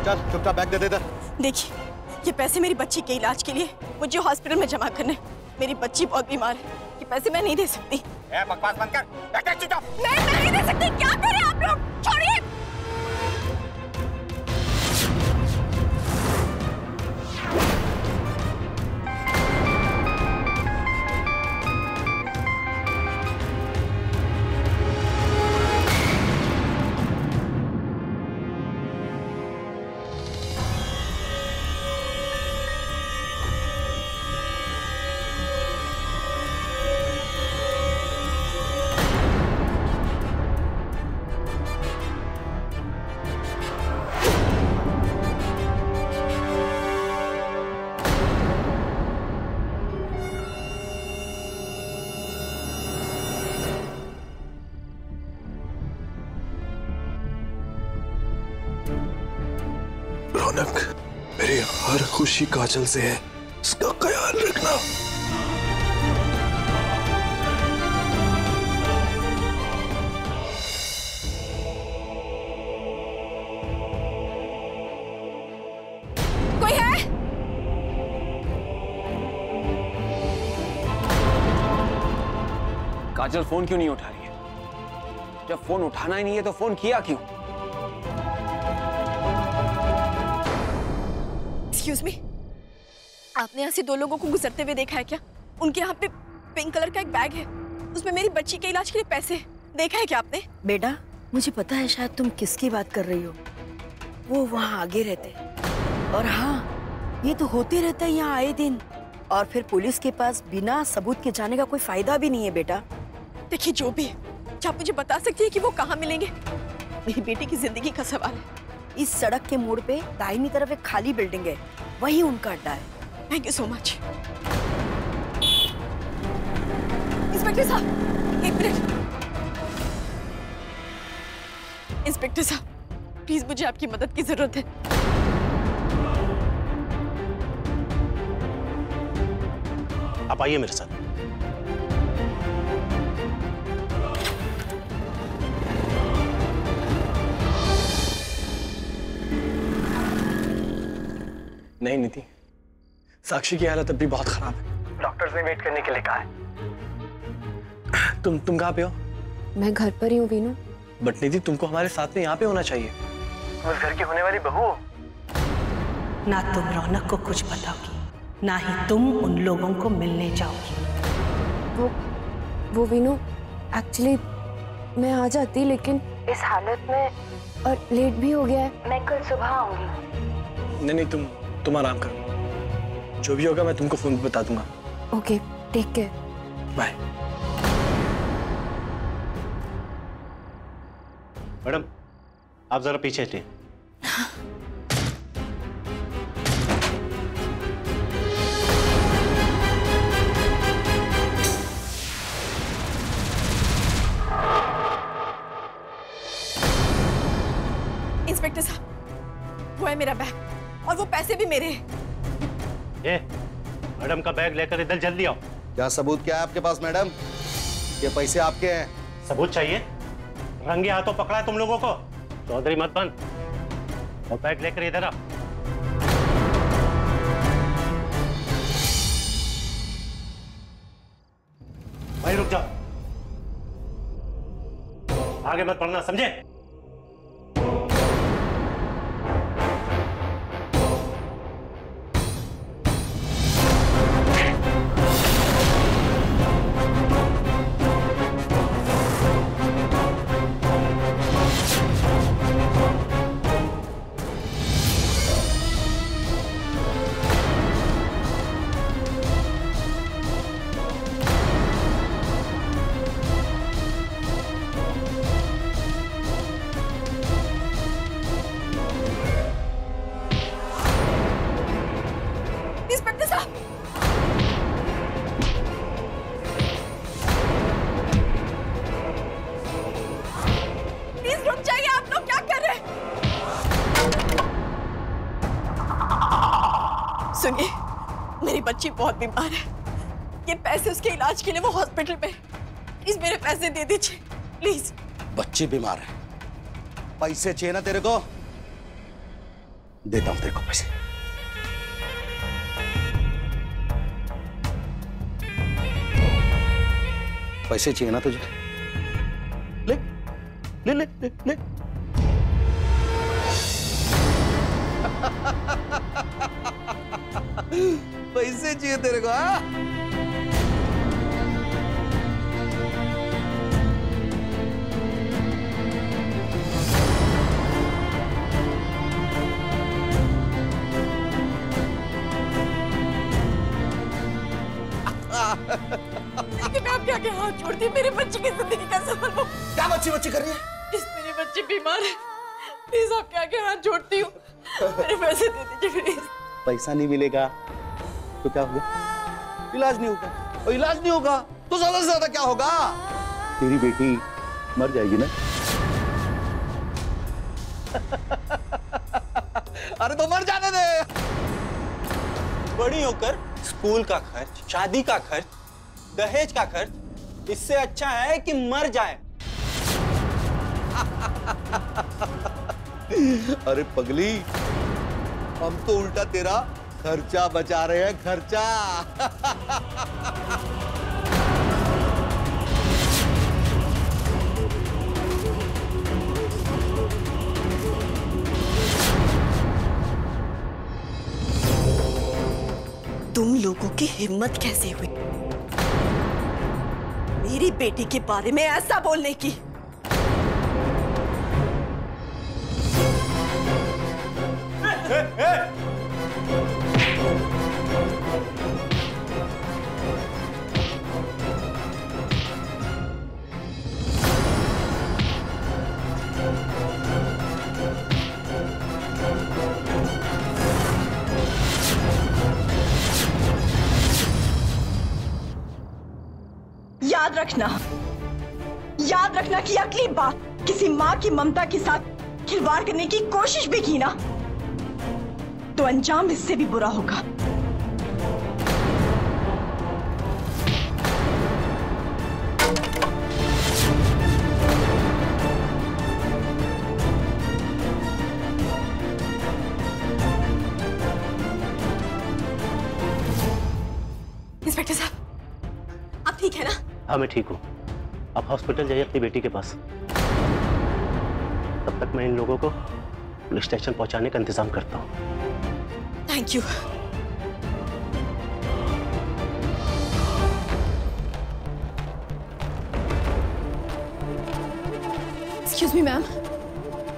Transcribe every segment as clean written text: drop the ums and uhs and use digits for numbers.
चल चुपचाप बैग दे दे इधर। देखिए, ये पैसे मेरी बच्ची के इलाज के लिए मुझे हॉस्पिटल में जमा करने। मेरी बच्ची बहुत बीमार है, ये पैसे मैं नहीं दे सकती। बकवास बंद कर, बैग दे चुपचाप। मैं नहीं दे सकती। क्या करें आप लोग, छोड़िए। रौनक, मेरी हर खुशी काजल से है, इसका ख्याल रखना। कोई है? काजल फोन क्यों नहीं उठा रही है? जब फोन उठाना ही नहीं है तो फोन किया क्यों? एक्सक्यूज मी, आपने यहाँ से 2 लोगों को गुजरते हुए देखा है क्या? उनके यहाँ पे पिंक कलर का एक बैग है, उसमें मेरी बच्ची के इलाज के लिए पैसे हैं। देखा है क्या आपने? बेटा, मुझे पता है शायद तुम किसकी बात कर रही हो। वो वहाँ आगे रहते हैं। और हाँ, ये तो होते रहता है यहाँ आए दिन। और फिर पुलिस के पास बिना सबूत के जाने का कोई फायदा भी नहीं है बेटा। देखिए, जो भी है, क्या आप मुझे बता सकती है कि वो कहाँ मिलेंगे? मेरी बेटी की जिंदगी का सवाल है। इस सड़क के मोड़ पे दाहिनी तरफ एक खाली बिल्डिंग है, वही उनका अड्डा है। Thank you so much. Inspector साहब, एक मिनट। इंस्पेक्टर साहब, प्लीज मुझे आपकी मदद की जरूरत है। आप आइए मेरे साथ। नहीं नीति, साक्षी की हालत अभी बहुत खराब है। डॉक्टर्स ने वेट करने के लिए कहा है। तुम कहाँ पे हो? मैं घर पर ही हूँ वीनू। बट निधि, तुमको हमारे साथ में यहाँ पे होना चाहिए। तुम उस घर की होने वाली बहू हो। ना तुम रौनक को कुछ बताओगी, ना ही तुम उन लोगों को मिलने जाओगी। वो वीनू, एक्चुअली मैं आ जाती, लेकिन इस हालत में और लेट भी हो गया है। मैं कल सुबह आऊंगी। नहीं, तुम आराम करो। जो भी होगा मैं तुमको फोन पे बता दूंगा। Okay, take care. Bye. Madam, आप जरा पीछे हटिए। इंस्पेक्टर साहब, वो है मेरा बैग और वो पैसे भी मेरे हैं। मैडम का बैग लेकर इधर जल्दी आओ। क्या सबूत क्या है आपके पास मैडम? ये पैसे आपके हैं। सबूत चाहिए? रंगे हाथों पकड़ा है तुम लोगों को। चौधरी मत बन और बैग लेकर इधर आ। भाई रुक जाओ, आगे मत पढ़ना, समझे? सुनिए, मेरी बच्ची बहुत बीमार है। ये पैसे उसके इलाज के लिए वो हॉस्पिटल में। प्लीज मेरे पैसे दे दीजिए, प्लीज। बच्ची बीमार है, पैसे चाहिए ना तेरे को? देता हूं तेरे को पैसे। पैसे चाहिए ना तुझे? ले ले ले ले, ले। पैसे चाहिए तेरे को? हाँ? मैं आपके आगे हाथ जोड़ती हूँ, मेरे बच्चे की जिंदगी का सवाल हो। क्या बच्ची बच्ची कर रही है? मेरे बच्चे बीमार है, प्लीज आपके आगे हाथ जोड़ती हूँ, मेरे पैसे दे दीजिए प्लीज। पैसा नहीं मिलेगा तो क्या होगा? इलाज नहीं होगा, और इलाज नहीं होगा तो ज्यादा से ज्यादा क्या होगा? तेरी बेटी मर जाएगी ना। अरे तो मर जाने दे। बड़ी होकर स्कूल का खर्च, शादी का खर्च, दहेज का खर्च, इससे अच्छा है कि मर जाए। अरे पगली, हम तो उल्टा तेरा खर्चा बचा रहे हैं, खर्चा। तुम लोगों की हिम्मत कैसे हुई मेरी बेटी के बारे में ऐसा बोलने की? याद रखना कि अगली बार किसी माँ की ममता के साथ खिलवाड़ करने की कोशिश भी की ना तो अंजाम इससे भी बुरा होगा। इंस्पेक्टर साहब, आप ठीक है ना? हाँ मैं ठीक हूँ। आप हॉस्पिटल जाइए अपनी बेटी के पास। तब तक मैं इन लोगों को पुलिस स्टेशन पहुंचाने का इंतजाम करता हूँ। Thank you. Excuse me ma'am,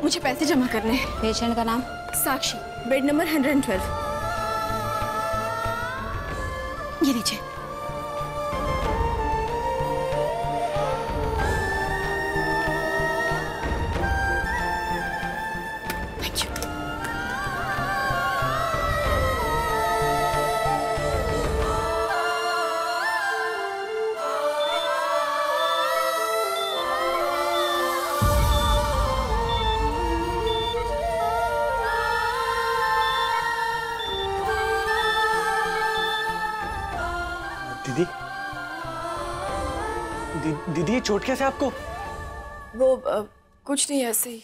मुझे पैसे जमा करने हैं। पेशेंट का नाम? साक्षी, बेड नंबर 112। ये लीजिए। दीदी ये चोट कैसे आपको? वो कुछ नहीं, ऐसे ही।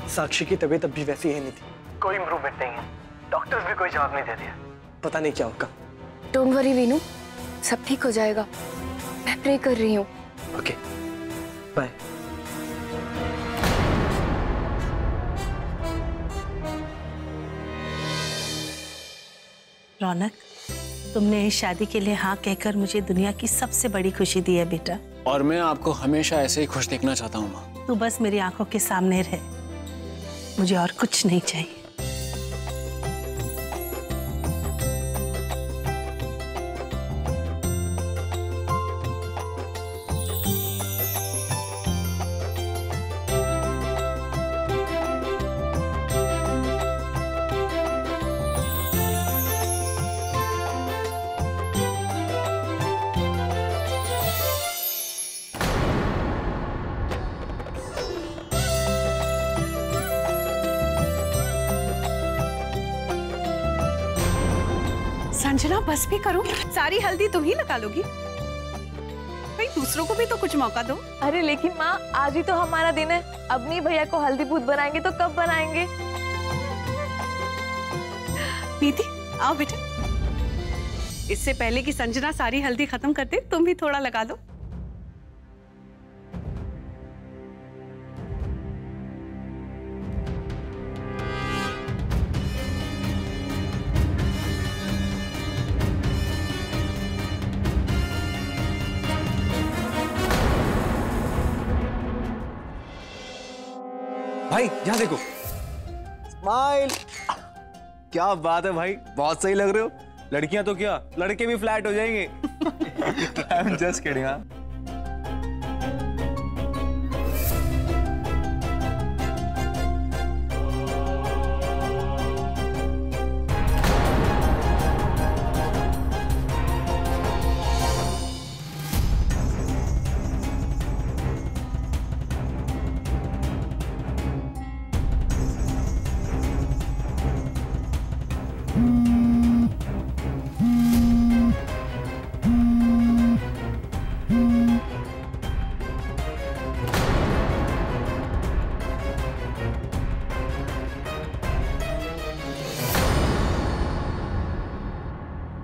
साक्षी की तबीयत अब भी वैसी है नीति, कोई इम्प्रूवमेंट नहीं है। डॉक्टर्स भी कोई जवाब नहीं दे रहे, पता नहीं क्या होगा। डोंट वरी वीनू, सब ठीक हो जाएगा, मैं प्रे कर रही हूँ। Okay, bye. रौनक, तुमने इस शादी के लिए हाँ कहकर मुझे दुनिया की सबसे बड़ी खुशी दी है बेटा। और मैं आपको हमेशा ऐसे ही खुश देखना चाहता हूँ माँ। तू बस मेरी आंखों के सामने रहे, मुझे और कुछ नहीं चाहिए। संजना बस भी करो, सारी हल्दी तुम ही लगा लोगी। भाई दूसरों को भी तो कुछ मौका दो। अरे लेकिन माँ, आज ही तो हमारा दिन है। अब नहीं भैया को हल्दी भूत बनाएंगे तो कब बनाएंगे? नीति आओ बेटा, इससे पहले कि संजना सारी हल्दी खत्म कर दे, तुम भी थोड़ा लगा लो। भाई यहाँ देखो, स्माइल। क्या बात है भाई, बहुत सही लग रहे हो। लड़कियां तो क्या, लड़के भी फ्लैट हो जाएंगे। I am just kidding. हाँ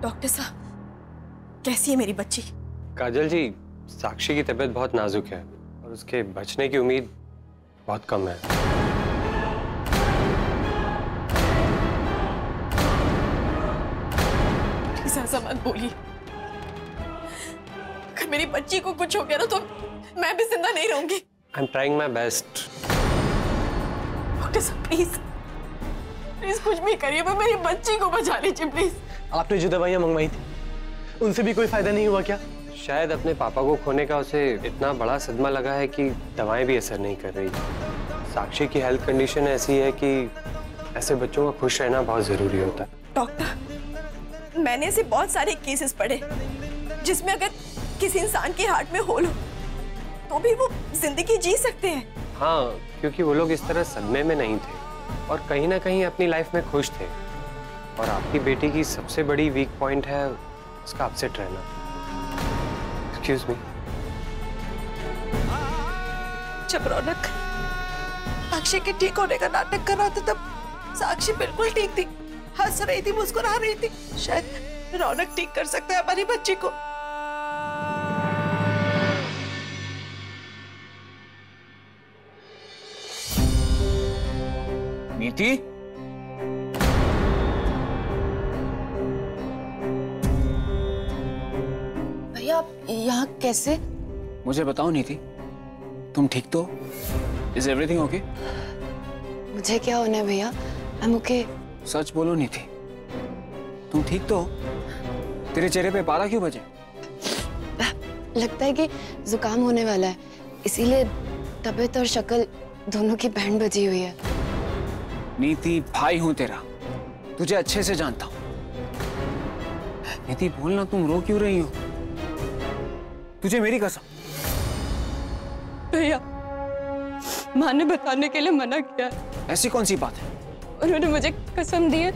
डॉक्टर साहब, कैसी है मेरी बच्ची? काजल जी, साक्षी की तबीयत बहुत नाजुक है और उसके बचने की उम्मीद बहुत कम है। प्लीज ऐसा मत बोलिए। अगर मेरी बच्ची को कुछ हो गया ना तो मैं भी जिंदा नहीं रहूंगी। I am trying my best. Doctor साहब प्लीज प्लीज कुछ भी करिए, पर मेरी बच्ची को बचा लीजिए प्लीज। आपने जो दवाइयाँ मंगवाई थी उनसे भी कोई फायदा नहीं हुआ क्या? शायद अपने पापा को खोने का उसे इतना बड़ा सदमा लगा है कि दवाएं भी असर नहीं कर रही। साक्षी की हेल्थ कंडीशन ऐसी है कि ऐसे बच्चों का खुश रहना बहुत जरूरी होता है। डॉक्टर, मैंने ऐसे बहुत सारे केसेस पढ़े जिसमें अगर किसी इंसान के हार्ट में होल हो तो भी वो जिंदगी जी सकते हैं। हाँ, क्योंकि वो लोग इस तरह सदमे में नहीं थे और कहीं ना कहीं अपनी लाइफ में खुश थे। और आपकी बेटी की सबसे बड़ी वीक पॉइंट है उसका अपसेट रहना। Excuse me. जब रौनक साक्षी के ठीक होने का नाटक कर रहा था तब साक्षी बिल्कुल ठीक थी, हंस रही थी, मुस्कुरा रही थी। शायद रौनक ठीक कर सकता है हमारी बच्ची को। नीति, भैया आप यहाँ कैसे? मुझे बताओ नीति, तुम ठीक तो? Is everything okay? मुझे क्या होना है भैया, आई एम ओके। सच बोलो नीति, तुम ठीक तो? तेरे चेहरे पे 12 क्यों बजे? लगता है कि जुकाम होने वाला है, इसीलिए तबीयत और शक्ल दोनों की बैंड बजी हुई है। नीति, भाई हूं तेरा, तुझे अच्छे से जानता हूं। नीति बोलना, तुम रो क्यों रही हो? तुझे मेरी कसम। भैया, माँ ने बताने के लिए मना किया है। ऐसी कौन सी बात है? उन्होंने मुझे कसम दी है,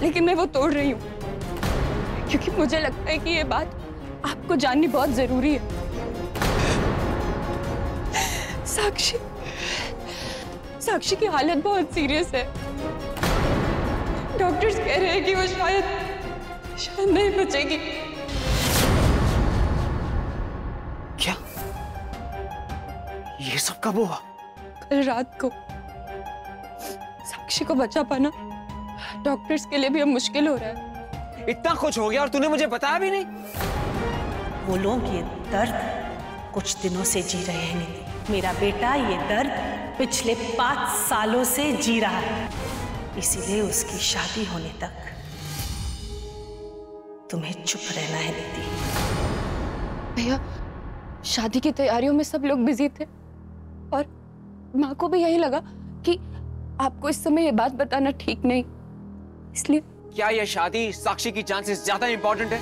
लेकिन मैं वो तोड़ रही हूँ क्योंकि मुझे लगता है कि ये बात आपको जाननी बहुत जरूरी है। साक्षी की हालत बहुत सीरियस है। डॉक्टर्स कह रहे हैं कि वो शायद नहीं बचेगी। क्या? ये सब कब हुआ? कल रात को। साक्षी को बचा पाना डॉक्टर्स के लिए भी अब मुश्किल हो रहा है। इतना कुछ हो गया और तूने मुझे बताया भी नहीं? वो लोग ये दर्द कुछ दिनों से जी रहे हैं नीति। मेरा बेटा ये दर्द पिछले 5 सालों से जी रहा है, इसीलिए उसकी शादी होने तक तुम्हें चुप रहना है नीति। भैया, शादी की तैयारियों में सब लोग बिजी थे और माँ को भी यही लगा कि आपको इस समय ये बात बताना ठीक नहीं, इसलिए। क्या ये शादी साक्षी की जान से ज्यादा इंपॉर्टेंट है?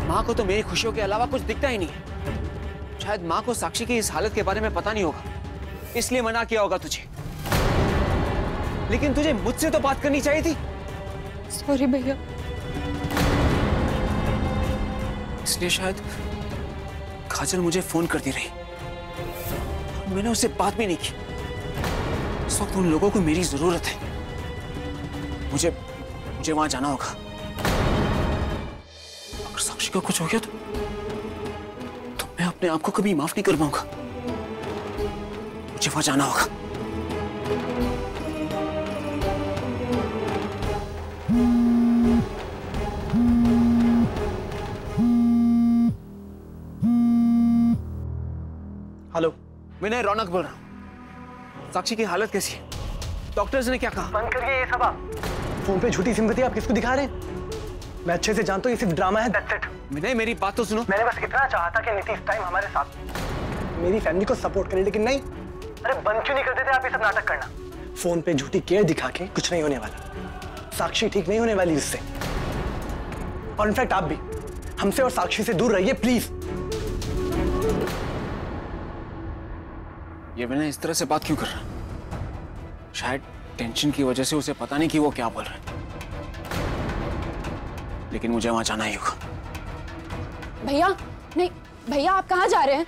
माँ को तो मेरी खुशियों के अलावा कुछ दिखता ही नहीं है। शायद माँ को साक्षी की इस हालत के बारे में पता नहीं होगा, इसलिए मना किया होगा तुझे। लेकिन तुझे मुझसे तो बात करनी चाहिए थी। सॉरी भैया। इसलिए शायद काजल मुझे फोन करती रही, मैंने उससे बात भी नहीं की। इस वक्त उन लोगों को मेरी जरूरत है। मुझे वहां जाना होगा। अगर साक्षी को कुछ हो गया तो मैं अपने आप को कभी माफ नहीं कर पाऊंगा। मुझे वहां जाना होगा। हेलो, विनय, रौनक बोल रहा हूं। साक्षी की हालत कैसी है? डॉक्टर्स ने क्या कहा? बंद करिए ये सब। आप फोन पे झूठी सिंपैथी आप किसको दिखा रहे हैं? मैं अच्छे से जानता हूँ ये सिर्फ ड्रामा है। That's it। विनय, मेरी बात तो सुनो। मैंने बस इतना चाहा था कि नीति इस टाइम हमारे साथ मेरी फैमिली को सपोर्ट करे, लेकिन नहीं। अरे बंद क्यों नहीं कर देते आप ये सब नाटक करना? फोन पे झूठी केयर दिखा के कुछ नहीं होने वाला। साक्षी ठीक नहीं होने वाली इससे। और इनफैक्ट आप भी हमसे और साक्षी से दूर रहिए प्लीज। ये विनय इस तरह से बात क्यों कर रहा है? शायद टेंशन की वजह से उसे पता नहीं कि वो क्या बोल रहा है। लेकिन मुझे वहां जाना ही होगा। भैया, नहीं भैया, आप कहाँ जा रहे हैं?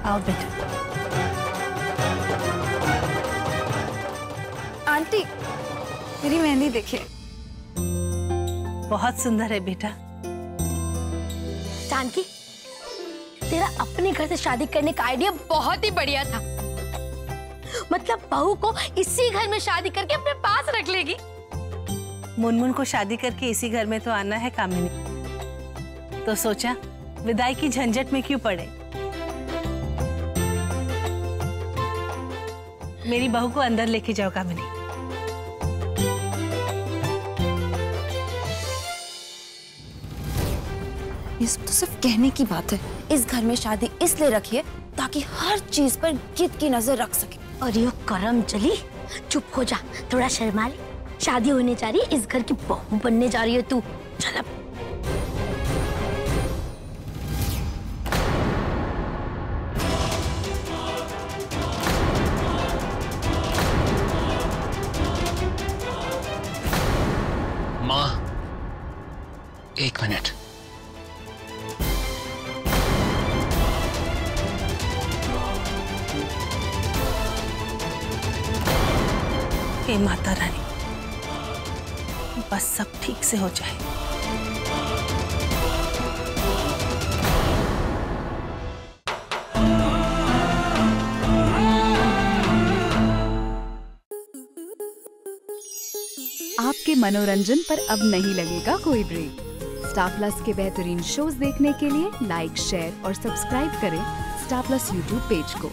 आओ बेटा। आंटी, मेरी मेहंदी देखिए। बहुत सुंदर है बेटा। जानकी, तेरा अपने घर से शादी करने का आइडिया बहुत ही बढ़िया था। मतलब बहू को इसी घर में शादी करके अपने पास रख लेगी। मुनमुन को शादी करके इसी घर में तो आना है कामिनी, तो सोचा विदाई की झंझट में क्यों पड़े। मेरी बहू को अंदर लेके जाओ कामिनी। ये सब तो सिर्फ कहने की बात है। इस घर में शादी इसलिए रखी है ताकि हर चीज पर गिद्ध की नजर रख सके। और यो करम जली, चुप हो जा, थोड़ा शर्मा ले। शादी होने जा रही है, इस घर की बहू बनने जा रही है तू। चल अब। माँ, 1 मिनट। हे माता रानी, बस सब ठीक से हो जाए। आपके मनोरंजन पर अब नहीं लगेगा कोई ब्रेक। स्टार प्लस के बेहतरीन शोज देखने के लिए लाइक, शेयर और सब्सक्राइब करें स्टार प्लस यूट्यूब पेज को।